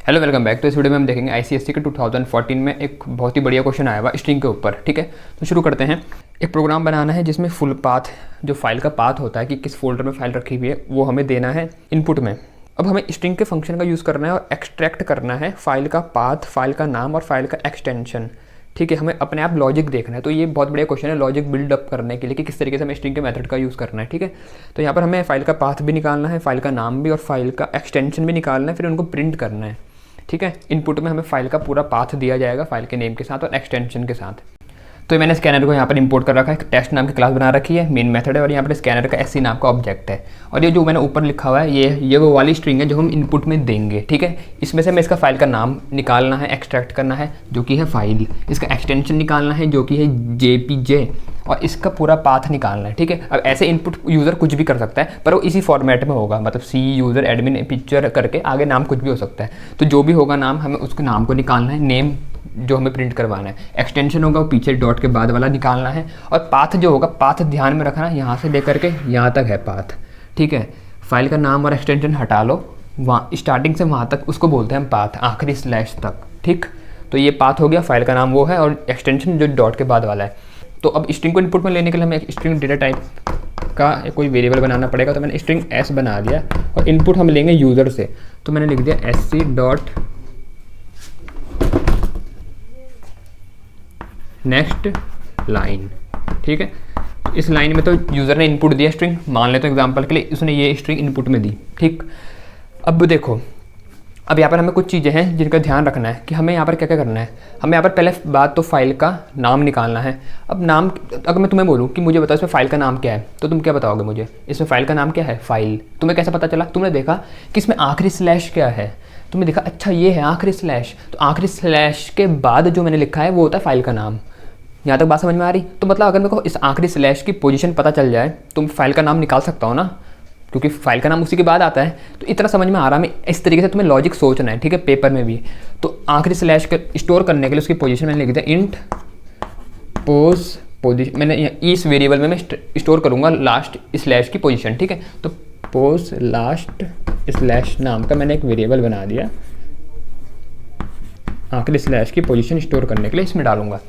Hello welcome back. तो इस video में हम देखेंगे आईसीएसई के 2014 में एक बहुत ही बढ़िया क्वेश्चन आया हुआ स्ट्रिंग के ऊपर। ठीक है, तो शुरू करते हैं। एक प्रोग्राम बनाना है जिसमें फुल पाथ, जो फाइल का पाथ होता है कि किस फोल्डर में फाइल रखी हुई है, वो हमें देना है इनपुट में। अब हमें स्ट्रिंग के फंक्शन का यूज़ करना है और एक्सट्रैक्ट करना है फाइल का पाथ, फाइल का नाम और फाइल का एक्सटेंशन। ठीक है, हमें अपने आप लॉजिक देखना है। तो ये बहुत बढ़िया क्वेश्चन है लॉजिक बिल्डअप करने के लिए कि किस तरीके से हमें स्ट्रिंग के मेथड का यूज़ करना है। ठीक है, तो यहाँ पर हमें फाइल का पाथ भी निकालना है, फाइल का नाम भी और फाइल का एक्सटेंशन भी निकालना है, फिर उनको प्रिंट करना है। ठीक है, इनपुट में हमें फाइल का पूरा पाथ दिया जाएगा फाइल के नेम के साथ और एक्सटेंशन के साथ। तो मैंने स्कैनर को यहाँ पर इंपोर्ट कर रखा है, टेस्ट नाम की क्लास बना रखी है, मेन मेथड है, और यहाँ पर स्कैनर का एससी नाम का ऑब्जेक्ट है। और ये जो मैंने ऊपर लिखा हुआ है ये वो वाली स्ट्रिंग है जो हम इनपुट में देंगे। ठीक है, इसमें से हमें इसका फाइल का नाम निकालना है, एक्सट्रैक्ट करना है जो कि है फाइल, इसका एक्सटेंशन निकालना है जो कि है JPJ, और इसका पूरा पाथ निकालना है। ठीक है, अब ऐसे इनपुट यूज़र कुछ भी कर सकता है पर वो इसी फॉर्मेट में होगा, मतलब C यूज़र एडमिन पिक्चर करके आगे नाम कुछ भी हो सकता है। तो जो भी होगा नाम, हमें उसके नाम को निकालना है, नेम जो हमें प्रिंट करवाना है, एक्सटेंशन होगा वो पीछे डॉट के बाद वाला निकालना है, और पाथ जो होगा, पाथ ध्यान में रखना, यहाँ से लेकर के यहाँ तक है पाथ। ठीक है, फाइल का नाम और एक्सटेंशन हटा लो, वहाँ स्टार्टिंग से वहाँ तक उसको बोलते हैं हम पाथ, आखिरी स्लैश तक। ठीक, तो ये पाथ हो गया, फाइल का नाम वो है, और एक्सटेंशन जो डॉट के बाद वाला है। तो अब स्ट्रिंग को इनपुट में लेने के लिए हमें एक स्ट्रिंग डेटा टाइप का कोई वेरिएबल बनाना पड़ेगा। तो मैंने स्ट्रिंग s बना दिया और इनपुट हम लेंगे यूज़र से। तो मैंने लिख दिया sc डॉट नेक्स्ट लाइन। ठीक है, इस लाइन में तो यूज़र ने इनपुट दिया स्ट्रिंग, मान लेते हैं एग्जांपल के लिए उसने ये स्ट्रिंग इनपुट में दी। ठीक, अब देखो, अब यहाँ पर हमें कुछ चीज़ें हैं जिनका ध्यान रखना है कि हमें यहाँ पर क्या क्या करना है। हमें यहाँ पर पहले बात तो फाइल का नाम निकालना है। अब नाम, अगर मैं तुम्हें बोलूँ कि मुझे बताओ इसमें फाइल का नाम क्या है, तो तुम क्या बताओगे मुझे? इसमें फाइल का नाम क्या है? फाइल। तुम्हें कैसे पता चला? तुमने देखा कि इसमें आखिरी स्लैश क्या है, तुमने देखा अच्छा ये है आखिरी स्लैश, तो आखिरी स्लैश के बाद जो मैंने लिखा है वो होता है फाइल का नाम। यहाँ तक बात समझ में आ रही? तो मतलब अगर मेरे को इस आखिरी स्लैश की पोजीशन पता चल जाए तो फाइल का नाम निकाल सकता हूँ ना, क्योंकि फाइल का नाम उसी के बाद आता है। तो इतना समझ में आ रहा है, इस तरीके से तुम्हें लॉजिक सोचना है। ठीक है, पेपर में भी। तो आखिरी स्लैश के स्टोर करने के लिए उसकी पोजीशन मैंने लिख दिया इंट पोजीशन। मैंने इस वेरिएबल में मैं स्टोर करूँगा लास्ट स्लैश की पोजीशन। ठीक है, तो पोज लास्ट स्लैश नाम का मैंने एक वेरिएबल बना दिया, आखिरी स्लैश की पोजीशन स्टोर करने के लिए इसमें डालूंगा।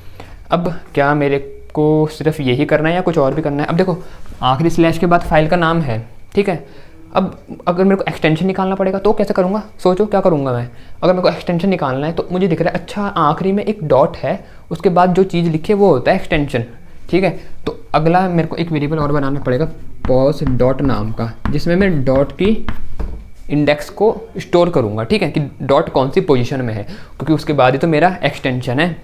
अब क्या मेरे को सिर्फ यही करना है या कुछ और भी करना है? अब देखो, आखिरी स्लैश के बाद फाइल का नाम है। ठीक है, अब अगर मेरे को एक्सटेंशन निकालना पड़ेगा तो कैसे करूँगा? सोचो क्या करूँगा मैं। अगर मेरे को एक्सटेंशन निकालना है तो मुझे दिख रहा है अच्छा आखिरी में एक डॉट है, उसके बाद जो चीज़ लिखी है वो होता है एक्सटेंशन। ठीक है, तो अगला मेरे को एक वेरिएबल और बनाना पड़ेगा पॉज डॉट नाम का, जिसमें मैं डॉट की इंडेक्स को स्टोर करूँगा। ठीक है, कि डॉट कौन सी पोजीशन में है, क्योंकि उसके बाद ही तो मेरा एक्सटेंशन है।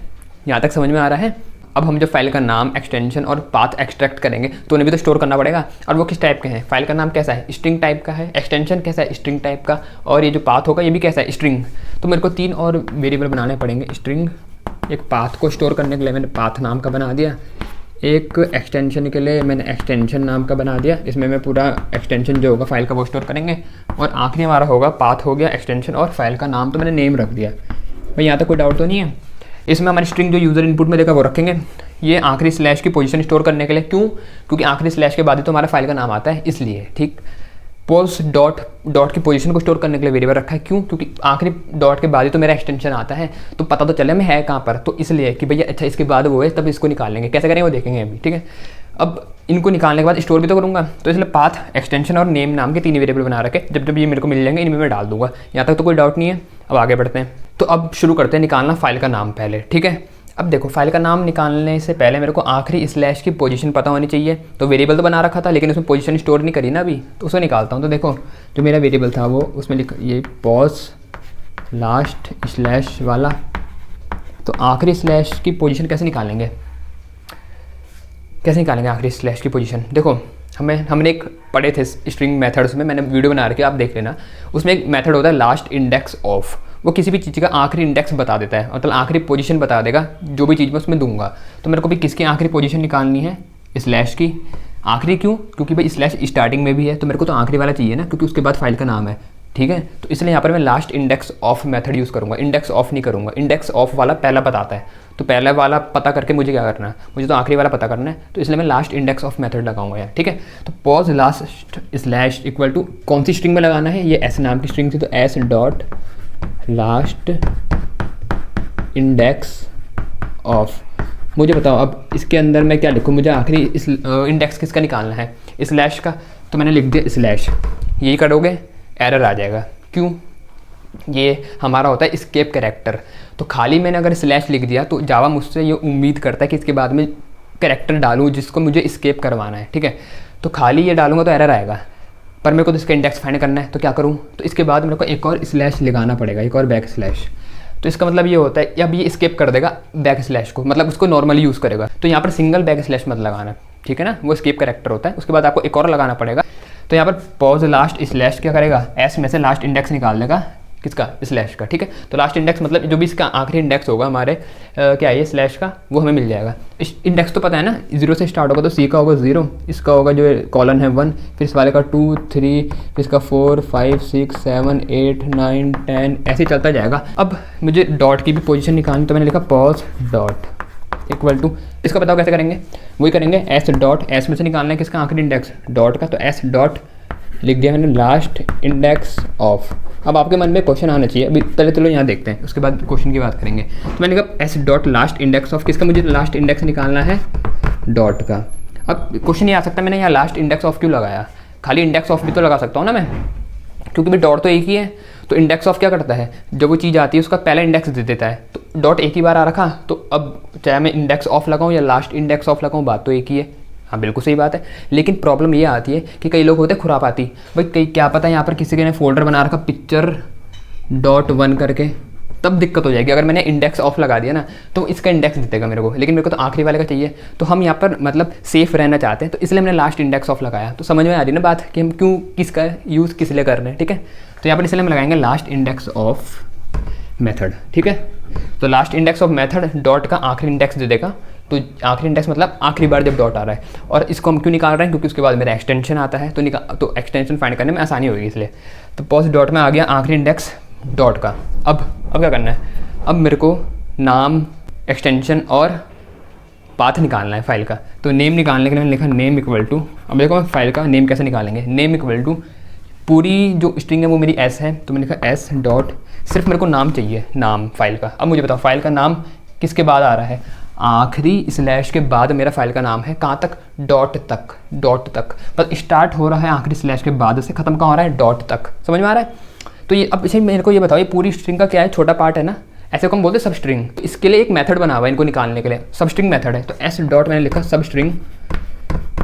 यहाँ तक समझ में आ रहा है? अब हम जो फाइल का नाम, एक्सटेंशन और पाथ एक्सट्रैक्ट करेंगे तो उन्हें भी तो स्टोर करना पड़ेगा, और वो किस टाइप के हैं? फाइल का नाम कैसा है? स्ट्रिंग टाइप का है। एक्सटेंशन कैसा है? स्ट्रिंग टाइप का। और ये जो पाथ होगा ये भी कैसा है? स्ट्रिंग। तो मेरे को 3 और वेरिएबल बनाने पड़ेंगे। स्ट्रिंग, एक पाथ को स्टोर करने के लिए मैंने पाथ नाम का बना दिया, एक एक्सटेंशन के लिए मैंने एक्सटेंशन नाम का बना दिया, इसमें मैं पूरा एक्सटेंशन जो होगा फाइल का वो स्टोर करेंगे, और आखिरी हमारा होगा पाथ हो गया, एक्सटेंशन और फाइल का नाम तो मैंने नेम रख दिया। भाई यहाँ तक कोई डाउट तो नहीं है? इसमें हमारी स्ट्रिंग जो यूज़र इनपुट में देगा वो रखेंगे, ये आखिरी स्लैश की पोजीशन स्टोर करने के लिए। क्यों? क्योंकि आखिरी स्लैश के बाद ही तो हमारा फाइल का नाम आता है, इसलिए। ठीक, पोज डॉट की पोजीशन को स्टोर करने के लिए वेरिएबल रखा है। क्यों? क्योंकि आखिरी डॉट के बाद ही तो मेरा एक्सटेंशन आता है, तो पता तो चले मैं है कहाँ पर, तो इसलिए कि भैया अच्छा इसके बाद वो है, तब इसको निकाल लेंगे। कैसे करेंगे वो देखेंगे अभी। ठीक है, अब इनको निकालने के बाद स्टोर भी तो करूँगा, तो इसलिए पाथ, एक्सटेंशन और नेम नाम के 3 वेरिएबल बना रखे। जब जब ये मेरे को मिल जाएंगे इनमें मैं डाल दूंगा। यहाँ तक तो कोई डाउट नहीं है? अब आगे बढ़ते हैं। तो अब शुरू करते हैं निकालना फाइल का नाम पहले। ठीक है, अब देखो, फाइल का नाम निकालने से पहले मेरे को आखिरी स्लैश की पोजीशन पता होनी चाहिए। तो वेरिएबल तो बना रखा था लेकिन उसमें पोजीशन स्टोर नहीं करी ना अभी, तो उसे निकालता हूँ। तो देखो, जो मेरा वेरिएबल था वो उसमें ये पॉज लास्ट स्लैश वाला, तो आखिरी स्लैश की पोजीशन कैसे निकालेंगे? आखिरी स्लैश की पोजीशन? देखो, हमने एक पढ़े थे स्ट्रिंग मेथड्स में, मैंने वीडियो बना रखी है, आप देख लेना। उसमें एक मेथड होता है लास्ट इंडेक्स ऑफ, वो किसी भी चीज़ का आखिरी इंडेक्स बता देता है, मतलब आखिरी पोजीशन बता देगा जो भी चीज़ मैं उसमें दूंगा। तो मेरे को भी किसकी आखिरी पोजीशन निकालनी है? स्लैश की। आखिरी क्यों? क्योंकि भाई स्लैश स्टार्टिंग में भी है, तो मेरे को तो आखिरी वाला चाहिए ना, क्योंकि उसके बाद फाइल का नाम है। ठीक है, तो इसलिए यहाँ पर मैं last index of method use करूँगा, इंडेक्स ऑफ नहीं करूँगा। इंडेक्स ऑफ वाला पहला बताता है, तो पहला वाला पता करके मुझे क्या करना है? मुझे तो आखिरी वाला पता करना है, तो इसलिए मैं लास्ट इंडेक्स ऑफ मेथड लगाऊंगा यार। ठीक है, तो pos last slash equal to कौन सी स्ट्रिंग में लगाना है? ये एस नाम की स्ट्रिंग थी, तो S dot last index of, मुझे बताओ अब इसके अंदर मैं क्या लिखूँ, मुझे आखिरी इस इंडेक्स किसका निकालना है, स्लैश का। तो मैंने लिख दिया स्लैश, यही करोगे एरर आ जाएगा। क्यों? ये हमारा होता है एस्केप कैरेक्टर। तो खाली मैंने अगर स्लैश लिख दिया तो जावा मुझसे ये उम्मीद करता है कि इसके बाद में कैरेक्टर डालूँ जिसको मुझे एस्केप करवाना है, ठीक है। तो खाली ये डालूंगा तो एरर आएगा, पर मेरे को तो इसका इंडेक्स फाइंड करना है, तो क्या करूँ, तो इसके बाद मेरे को एक और स्लैश लगाना पड़ेगा, एक और बैक स्लैश। तो इसका मतलब ये होता है अब ये स्केप कर देगा बैक स्लैश को, मतलब उसको नॉर्मली यूज़ करेगा। तो यहाँ पर सिंगल बैक स्लैश मत लगाना, ठीक है ना, वो स्केप कैरेक्टर होता है। उसके बाद आपको एक और लगाना पड़ेगा। तो यहाँ पर पॉज लास्ट स्लैश क्या करेगा, एस में से लास्ट इंडेक्स निकाल देगा, किसका, स्लैश का, ठीक है। तो लास्ट इंडेक्स मतलब जो भी इसका आखिरी इंडेक्स होगा हमारे क्या है ये स्लैश का, वो हमें मिल जाएगा। इस इंडेक्स तो पता है ना, 0 से स्टार्ट होगा तो सी का होगा 0, इसका होगा जो कॉलन है 1, फिर इस वाले का 2 3, फिर इसका 4 5 6 7 8 9 10, ऐसे ही चलता जाएगा। अब मुझे डॉट की भी पोजीशन निकालनी, तो मैंने लिखा पॉज डॉट इक्वल टू, इसका बताओ कैसे करेंगे, वही करेंगे एस डॉट, एस में से निकालना है किसका, आखिरी इंडेक्स डॉट का। तो एस डॉट लिख दिया मैंने लास्ट इंडेक्स ऑफ। अब आपके मन में क्वेश्चन आना चाहिए, अभी पहले चलो यहाँ देखते हैं, उसके बाद क्वेश्चन की बात करेंगे। तो मैंने कहा S dot last index of किसका, मुझे लास्ट इंडेक्स निकालना है डॉट का। अब क्वेश्चन ये आ सकता है मैंने यहाँ लास्ट इंडेक्स ऑफ क्यों लगाया, खाली इंडेक्स ऑफ भी तो लगा सकता हूँ ना मैं, क्योंकि भाई डॉट तो एक ही है। तो इंडेक्स ऑफ क्या करता है, जब वो चीज़ आती है उसका पहला इंडेक्स दे देता है। तो डॉट एक ही बार आ रखा, तो अब चाहे मैं इंडेक्स ऑफ लगाऊँ या लास्ट इंडेक्स ऑफ लगाऊँ, बात तो एक ही है। हाँ बिल्कुल सही बात है, लेकिन प्रॉब्लम ये आती है कि कई लोग होते हैं खुरापाती, भाई कई क्या पता है यहाँ पर किसी के ने फोल्डर बना रखा picture.1 करके, तब दिक्कत हो जाएगी। अगर मैंने इंडेक्स ऑफ लगा दिया ना तो इसका इंडेक्स देगा मेरे को, लेकिन मेरे को तो आखिरी वाले का चाहिए। तो हम यहाँ पर मतलब सेफ रहना चाहते हैं, तो इसलिए मैंने लास्ट इंडेक्स ऑफ लगाया। तो समझ में आ रही ना बात कि हम क्यों किसका यूज़ किस लिए कर रहे हैं, ठीक है। तो यहाँ पर इसलिए हम लगाएंगे लास्ट इंडेक्स ऑफ मेथड, ठीक है। तो last index of method dot का आखिरी इंडेक्स दे देगा। तो आखिरी इंडेक्स मतलब आखिरी बार जब डॉट आ रहा है, और इसको हम क्यों निकाल रहे हैं, क्योंकि उसके बाद मेरा एक्सटेंशन आता है, तो एक्सटेंशन फाइंड करने में आसानी होगी इसलिए। तो पॉज डॉट में आ गया आखिरी इंडेक्स डॉट का। अब क्या करना है, अब मेरे को नाम, एक्सटेंशन और पाथ निकालना है फाइल का। तो नेम निकालने के लिए मैंने लिखा नेम इक्वल टू, अब देखो फाइल का नेम कैसे निकालेंगे, नेम इक्वल टू पूरी जो स्ट्रिंग है वो मेरी एस है, तो मैंने लिखा एस डॉट, सिर्फ मेरे को नाम चाहिए, नाम फाइल का। अब मुझे बताओ फाइल का नाम किसके बाद आ रहा है, आखिरी स्लैश के बाद मेरा फाइल का नाम है, कहाँ तक, डॉट तक, डॉट तक। पर स्टार्ट हो रहा है आखिरी स्लैश के बाद से, खत्म कहाँ हो रहा है, डॉट तक। समझ में आ रहा है। तो ये अब इसे मेरे को ये बताओ, ये पूरी स्ट्रिंग का क्या है, छोटा पार्ट है ना, ऐसे को हम बोलते हैं सब स्ट्रिंग। तो इसके लिए एक मेथड बना हुआ है इनको निकालने के लिए, सब स्ट्रिंग मेथड है। तो एस डॉट मैंने लिखा सब स्ट्रिंग,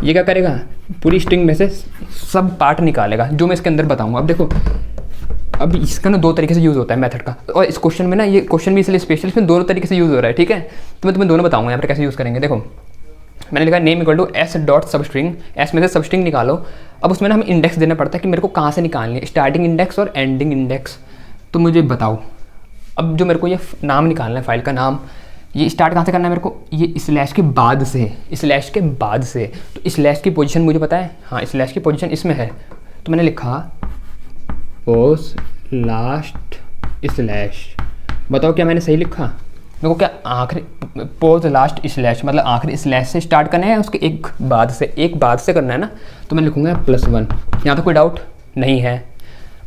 ये क्या करेगा, पूरी स्ट्रिंग में से सब पार्ट निकालेगा जो मैं इसके अंदर बताऊँगा। अब देखो, अब इसका ना दो तरीके से यूज़ होता है मेथड का, और इस क्वेश्चन में ना, ये क्वेश्चन भी इसलिए स्पेशल, इसमें दोनों तरीके से यूज़ हो रहा है, ठीक है। तो मैं तुम्हें दोनों बताऊंगा यहाँ पर कैसे यूज़ करेंगे। देखो मैंने लिखा name equal to S dot substring, S में से सब स्ट्रिंग निकालो। अब उसमें ना हमें इंडेक्स देना पड़ता है कि मेरे को कहाँ से निकालनी है, स्टार्टिंग इंडेक्स और एंडिंग इंडेक्स। तो मुझे बताओ, अब जो मेरे को ये नाम निकालना है, फाइल का नाम, ये स्टार्ट कहाँ से करना है मेरे को, ये स्लैश के बाद से, स्लैश के बाद से। तो स्लैश की पोजीशन मुझे पता है, हाँ स्लैश की पोजीशन इसमें है। तो मैंने लिखा पोज लास्ट स्लैश, बताओ क्या मैंने सही लिखा, मेरे को क्या आखिरी पोज लास्ट स्लैश मतलब आखिरी स्लैश से स्टार्ट करना है, उसके एक बाद से करना है ना। तो मैं लिखूँगा +1, यहाँ तो कोई डाउट नहीं है।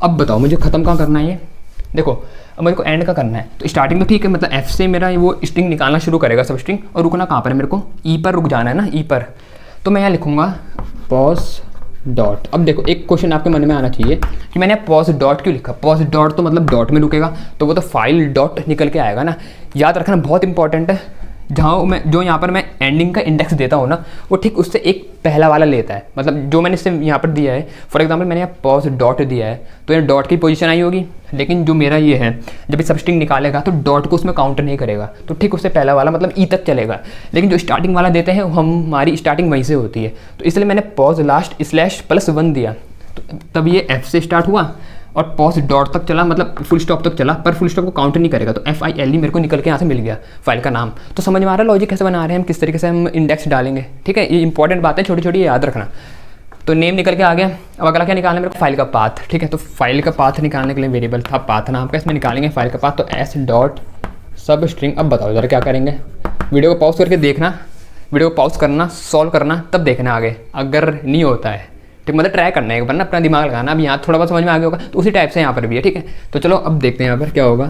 अब बताओ मुझे ख़त्म कहाँ करना है ये, देखो अब मेरे को एंड का करना है। तो स्टार्टिंग तो ठीक है, मतलब एफ से मेरा वो स्ट्रिंग निकालना शुरू करेगा सब स्ट्रिंग, और रुकना कहाँ पर है, मेरे को ई पर रुक जाना है ना, ई पर। तो मैं यहाँ लिखूँगा पॉज डॉट। अब देखो एक क्वेश्चन आपके मन में आना चाहिए कि मैंने पॉज डॉट क्यों लिखा, पॉज डॉट तो मतलब डॉट में रुकेगा, तो वो तो फाइल डॉट निकल के आएगा ना। याद रखना बहुत इंपॉर्टेंट है, जहाँ मैं जो यहाँ पर मैं एंडिंग का इंडेक्स देता हूँ ना, वो ठीक उससे एक पहला वाला लेता है। मतलब जो मैंने इससे यहाँ पर दिया है, फॉर एग्जांपल मैंने यहाँ पॉज डॉट दिया है, तो ये डॉट की पोजीशन आई होगी, लेकिन जो मेरा ये है जब ये सब स्ट्रिंग निकालेगा तो डॉट को उसमें काउंट नहीं करेगा, तो ठीक उससे पहला वाला मतलब ई तक चलेगा। लेकिन जो स्टार्टिंग वाला देते हैं हमारी स्टार्टिंग वहीं से होती है, तो इसलिए मैंने पॉज लास्ट स्लैश +1 दिया, तो तब ये एफ से स्टार्ट हुआ और पॉज डॉट तक चला, मतलब फुल स्टॉप तक चला, पर फुल स्टॉप को काउंट नहीं करेगा। तो FILE मेरे को निकल के यहाँ से मिल गया फाइल का नाम। तो समझ में आ रहा है लॉजिक कैसे बना रहे हैं हम, किस तरीके से हम इंडेक्स डालेंगे, ठीक है। ये इंपॉर्टेंट बात है, छोटी छोटी ये याद रखना। तो नेम निकल के आ गया। अब अगला क्या निकालना है मेरे को, फाइल का पाथ, ठीक है। तो फाइल का पाथ निकालने के लिए वेरिएबल था पाथ नाम का, इसमें निकालेंगे फाइल का पाथ। तो एस डॉट सब स्ट्रिंग। अब बताओ जरा क्या करेंगे, वीडियो को पॉज करके देखना, वीडियो को पॉज करना, सॉल्व करना, तब देखना आगे, अगर नहीं होता है ठीक, मतलब ट्राई करना है एक बार ना, अपना दिमाग लगाना। अब यहाँ थोड़ा बहुत समझ में आ गया होगा, तो उसी टाइप से यहाँ पर भी है, ठीक है। तो चलो अब देखते हैं यहाँ पर क्या होगा।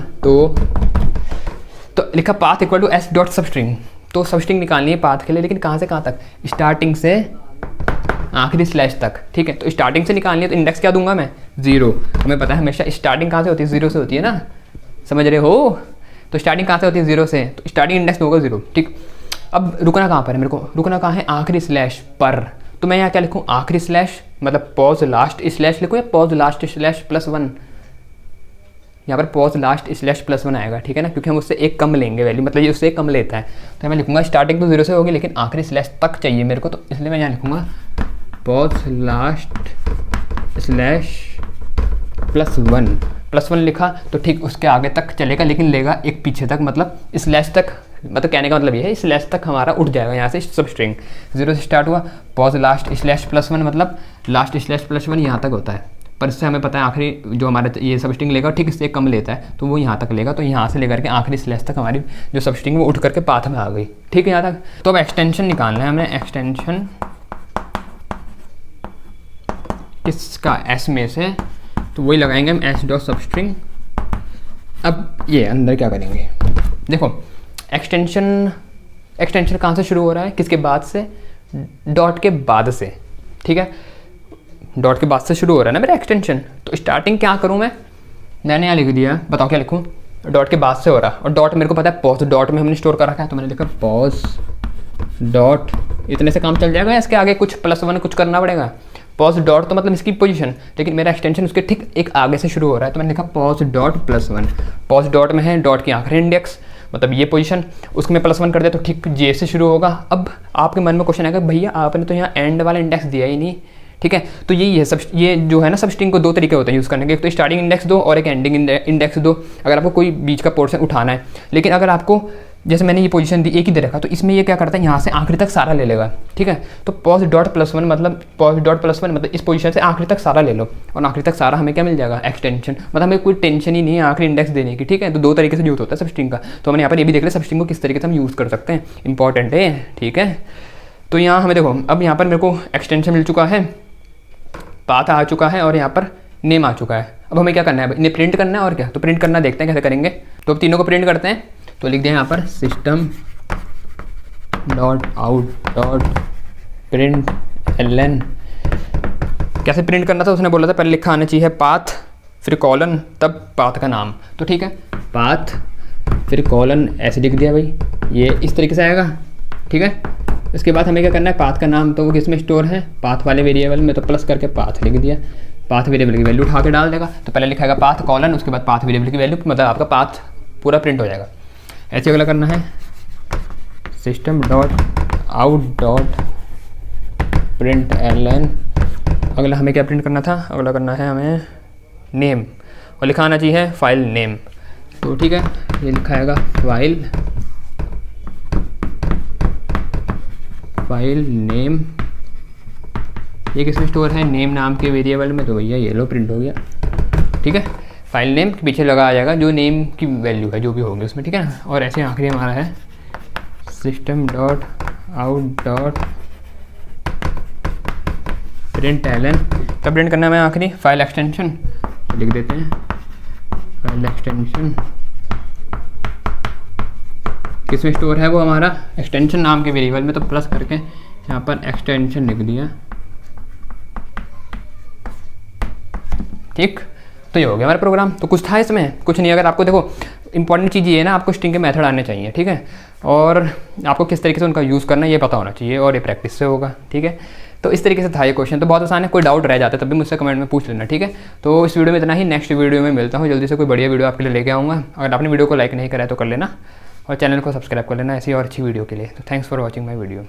तो लिखा path equal to S dot substring, तो सब स्ट्रिंग निकालनी है पाथ के लिए, लेकिन कहाँ से कहाँ तक, स्टार्टिंग से आखिरी स्लैश तक, ठीक है। तो स्टार्टिंग से निकालनी है तो इंडेक्स क्या दूंगा मैं, 0। हमें पता है हमेशा स्टार्टिंग कहाँ से होती है, 0 से होती है ना, समझ रहे हो। तो स्टार्टिंग कहाँ से होती है, 0 से, तो स्टार्टिंग इंडेक्स होगा 0, ठीक। अब रुकना कहाँ पर है, मेरे को रुकना कहाँ है, आखिरी स्लैश पर। तो मैं यहाँ क्या लिखूँ, आखिरी स्लैश मतलब पॉज लास्ट स्लैश लिखूँ या पॉज लास्ट स्लैश +1, यहाँ पर पॉज लास्ट स्लैश +1 आएगा, ठीक है ना, क्योंकि हम उससे एक कम लेंगे वैल्यू, मतलब ये उससे एक कम लेता है। तो मैं लिखूँगा स्टार्टिंग तो 0 से होगी, लेकिन आखिरी स्लैश तक चाहिए मेरे को, तो इसलिए मैं यहाँ लिखूँगा पॉज लास्ट स्लैश +1 लिखा। तो ठीक उसके आगे तक चलेगा, लेकिन लेगा एक पीछे तक, मतलब स्लैश तक, मतलब कहने का मतलब ये है स्लैश तक हमारा उठ जाएगा यहाँ से सब स्ट्रिंग। 0 से स्टार्ट हुआ, पॉज लास्ट स्लैश +1 मतलब लास्ट स्लैश +1 यहाँ तक होता है, पर इससे हमें पता है आखिरी जो हमारा ये सब स्ट्रिंग लेगा ठीक इससे कम लेता है, तो वो यहाँ तक लेगा। तो यहाँ से लेकर के आखिरी स्लैश तक हमारी जो सब स्ट्रिंग वो उठ करके पाथ में आ गई, ठीक है यहाँ तक। तो अब एक्सटेंशन निकालना है हमें, एक्सटेंशन किसका, एस में से, तो वही लगाएंगे हम एस डॉट सब स्ट्रिंग। अब ये अंदर क्या करेंगे, देखो एक्सटेंशन कहाँ से शुरू हो रहा है, किसके बाद से, डॉट के बाद से, ठीक है, डॉट के बाद से शुरू हो रहा है ना मेरा एक्सटेंशन। तो स्टार्टिंग क्या करूँ मैंने यहाँ लिख दिया, बताओ क्या लिखूँ, डॉट के बाद से हो रहा है, और डॉट मेरे को पता है पॉज डॉट में हमने स्टोर कर रखा है, तो मैंने लिखा पॉज डॉट, इतने से काम चल जाएगा, इसके आगे कुछ +1 कुछ करना पड़ेगा। पॉज डॉट तो मतलब इसकी पोजीशन, लेकिन मेरा एक्सटेंशन उसके ठीक एक आगे से शुरू हो रहा है, तो मैंने लिखा पॉज डॉट +1। पॉज डॉट में है डॉट की आखिरी इंडेक्स, मतलब ये पोजीशन, उसमें +1 कर दिया तो ठीक जे से शुरू होगा। अब आपके मन में क्वेश्चन आएगा, भैया आपने तो यहाँ एंड वाला इंडेक्स दिया ही नहीं, ठीक है। तो यही है सब, ये जो है ना सब स्ट्रिंग को 2 तरीके होते हैं यूज़ करने के, एक तो स्टार्टिंग इंडेक्स दो और एक एंडिंग इंडेक्स दो, अगर आपको कोई बीच का पोर्शन उठाना है। लेकिन अगर आपको जैसे मैंने ये पोजीशन दी एक ही दे रखा, तो इसमें ये क्या करता है यहाँ से आखिरी तक सारा ले लेगा, ठीक है। तो पॉज डॉट +1 मतलब इस पोजीशन से आखिरी तक सारा ले लो, और आखिरी तक सारा हमें क्या मिल जाएगा, एक्सटेंशन, मतलब हमें कोई टेंशन ही नहीं है आखिरी इंडेक्स देने की, ठीक है। तो 2 तरीके से यूज़ होता है सब स्ट्रिंग का। तो हमने यहाँ पर ये भी देख लिया सब स्ट्रिंग को किस तरीके से हम यूज़ कर सकते हैं, इंपॉर्टेंट है, ठीक है। तो यहाँ हमें देखो, अब यहाँ पर मेरे को एक्सटेंशन मिल चुका है, पाथ आ चुका है, और यहाँ पर नेम आ चुका है। अब हमें क्या करना है, इन्हें प्रिंट करना है, और क्या, तो प्रिंट करना देखते हैं कैसे करेंगे। तो अब तीनों को प्रिंट करते हैं, तो लिख दें यहाँ पर system dot out dot print ln। कैसे प्रिंट करना था उसने बोला था, पहले लिखा आना चाहिए पाथ, फिर कॉलन, तब पाथ का नाम। तो ठीक है, पाथ फिर कॉलन ऐसे लिख दिया भाई, ये इस तरीके से आएगा, ठीक है। इसके बाद हमें क्या करना है, पाथ का नाम तो वो किस में स्टोर है, पाथ वाले वेरिएबल में, तो प्लस करके पाथ लिख दिया, पाथ वेरिएबल की वैल्यू उठा के डाल देगा। तो पहले लिखाएगा पाथ कॉलन, उसके बाद पाथ वेरिएबल की वैल्यू, मतलब आपका पाथ पूरा प्रिंट हो जाएगा। ऐसे अगला करना है system dot out dot print ln। अगला हमें क्या प्रिंट करना था, अगला करना है हमें नेम, और लिखा आना चाहिए फाइल नेम। तो ठीक है, ये लिखाएगा फाइल नेम, ये किसमें स्टोर है, नेम नाम के वेरिएबल में, तो भैया ये लो प्रिंट हो गया, ठीक है। फाइल नेम के पीछे लगा आ जाएगा जो नेम की वैल्यू है जो भी होगी उसमें, ठीक है ना। और ऐसे आखिरी हमारा है system dot out dot print ln। तब प्रिंट करना है आखिरी फाइल एक्सटेंशन, तो लिख देते हैं फाइल एक्सटेंशन, किसमें स्टोर है वो हमारा एक्सटेंशन नाम के वेरिएबल में, तो प्लस करके यहाँ पर एक्सटेंशन लिख दिया, ठीक। तो ये हो गया हमारा प्रोग्राम। तो कुछ था इसमें, कुछ नहीं। अगर आपको देखो इंपॉर्टेंट चीज़ ये है ना, आपको स्ट्रिंग के मेथड आने चाहिए, ठीक है, और आपको किस तरीके से उनका यूज़ करना है ये पता होना चाहिए, और ये प्रैक्टिस से होगा, ठीक है। तो इस तरीके से था ये क्वेश्चन, तो बहुत आसान है, कोई डाउट रह जाता है तब भी मुझसे कमेंट में पूछ लेना, ठीक है। तो इस वीडियो में इतना ही, नेक्स्ट वीडियो में मिलता हूँ जल्दी से, कोई बढ़िया वीडियो आपके लिए लेके आऊँगा। अगर आपने वीडियो को लाइक नहीं करा है तो कर लेना, और चैनल को सब्सक्राइब कर लेना ऐसी और अच्छी वीडियो के लिए। तो thanks for watching my video.